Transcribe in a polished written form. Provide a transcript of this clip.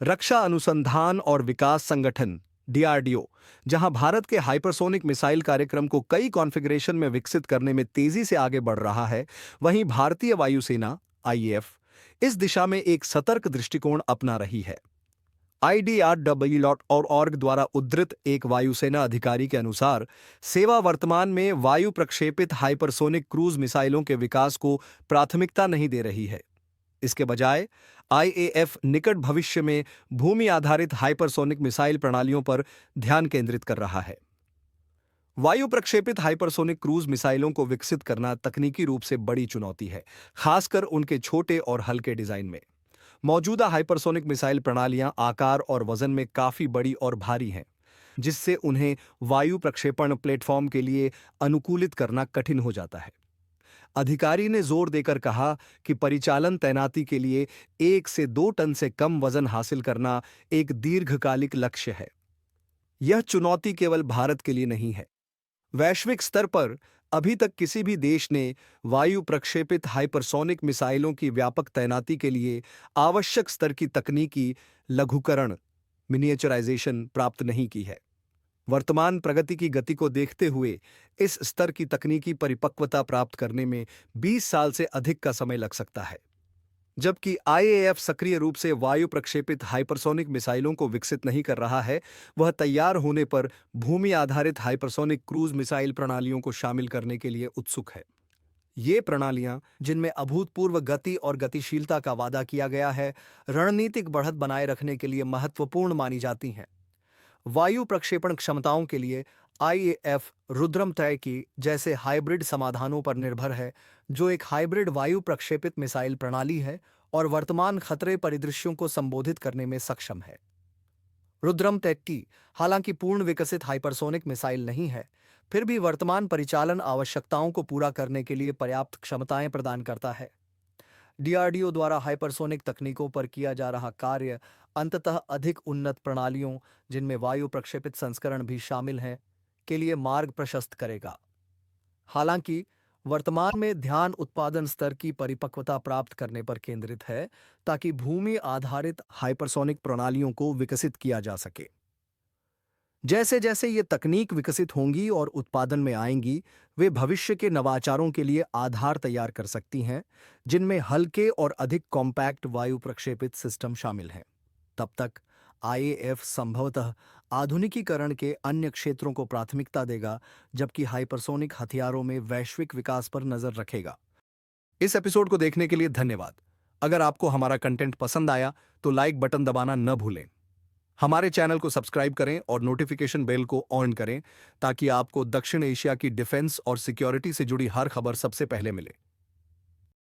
रक्षा अनुसंधान और विकास संगठन डीआरडीओ, जहां भारत के हाइपरसोनिक मिसाइल कार्यक्रम को कई कॉन्फ़िगरेशन में विकसित करने में तेजी से आगे बढ़ रहा है, वहीं भारतीय वायुसेना आईएएफ इस दिशा में एक सतर्क दृष्टिकोण अपना रही है। IDRW.org द्वारा उद्धृत एक वायुसेना अधिकारी के अनुसार, सेवा वर्तमान में वायु प्रक्षेपित हाइपरसोनिक क्रूज मिसाइलों के विकास को प्राथमिकता नहीं दे रही है। इसके बजाय आईएएफ निकट भविष्य में भूमि आधारित हाइपरसोनिक मिसाइल प्रणालियों पर ध्यान केंद्रित कर रहा है। वायु प्रक्षेपित हाइपरसोनिक क्रूज मिसाइलों को विकसित करना तकनीकी रूप से बड़ी चुनौती है, खासकर उनके छोटे और हल्के डिजाइन में। मौजूदा हाइपरसोनिक मिसाइल प्रणालियां आकार और वजन में काफी बड़ी और भारी हैं, जिससे उन्हें वायु प्रक्षेपण प्लेटफॉर्म के लिए अनुकूलित करना कठिन हो जाता है। अधिकारी ने जोर देकर कहा कि परिचालन तैनाती के लिए 1 से 2 टन से कम वजन हासिल करना एक दीर्घकालिक लक्ष्य है। यह चुनौती केवल भारत के लिए नहीं है। वैश्विक स्तर पर अभी तक किसी भी देश ने वायु प्रक्षेपित हाइपरसोनिक मिसाइलों की व्यापक तैनाती के लिए आवश्यक स्तर की तकनीकी लघुकरण मिनिएचराइजेशन प्राप्त नहीं की है। वर्तमान प्रगति की गति को देखते हुए इस स्तर की तकनीकी परिपक्वता प्राप्त करने में 20 साल से अधिक का समय लग सकता है। जबकि आईएएफ सक्रिय रूप से वायु प्रक्षेपित हाइपरसोनिक मिसाइलों को विकसित नहीं कर रहा है, वह तैयार होने पर भूमि आधारित हाइपरसोनिक क्रूज मिसाइल प्रणालियों को शामिल करने के लिए उत्सुक है। ये प्रणालियां, जिनमें अभूतपूर्व गति और गतिशीलता का वादा किया गया है, रणनीतिक बढ़त बनाए रखने के लिए महत्वपूर्ण मानी जाती हैं। वायु प्रक्षेपण क्षमताओं के लिए आईएएफ रुद्रम तय की जैसे हाइब्रिड समाधानों पर निर्भर है, जो एक हाइब्रिड वायु प्रक्षेपित मिसाइल प्रणाली है और वर्तमान खतरे परिदृश्यों को संबोधित करने में सक्षम है। रुद्रम तैक्की हालांकि पूर्ण विकसित हाइपरसोनिक मिसाइल नहीं है, फिर भी वर्तमान परिचालन आवश्यकताओं को पूरा करने के लिए पर्याप्त क्षमताएं प्रदान करता है। डीआरडीओ द्वारा हाइपरसोनिक तकनीकों पर किया जा रहा कार्य अंततः अधिक उन्नत प्रणालियों, जिनमें वायु प्रक्षेपित संस्करण भी शामिल हैं, के लिए मार्ग प्रशस्त करेगा। हालांकि वर्तमान में ध्यान उत्पादन स्तर की परिपक्वता प्राप्त करने पर केंद्रित है, ताकि भूमि आधारित हाइपरसोनिक प्रणालियों को विकसित किया जा सके। जैसे जैसे ये तकनीक विकसित होंगी और उत्पादन में आएंगी, वे भविष्य के नवाचारों के लिए आधार तैयार कर सकती हैं, जिनमें हल्के और अधिक कॉम्पैक्ट वायु प्रक्षेपित सिस्टम शामिल हैं। तब तक आईएएफ संभवतः आधुनिकीकरण के अन्य क्षेत्रों को प्राथमिकता देगा, जबकि हाइपरसोनिक हथियारों में वैश्विक विकास पर नजर रखेगा। इस एपिसोड को देखने के लिए धन्यवाद। अगर आपको हमारा कंटेंट पसंद आया तो लाइक बटन दबाना न भूलें। हमारे चैनल को सब्सक्राइब करें और नोटिफिकेशन बेल को ऑन करें, ताकि आपको दक्षिण एशिया की डिफेंस और सिक्योरिटी से जुड़ी हर खबर सबसे पहले मिले।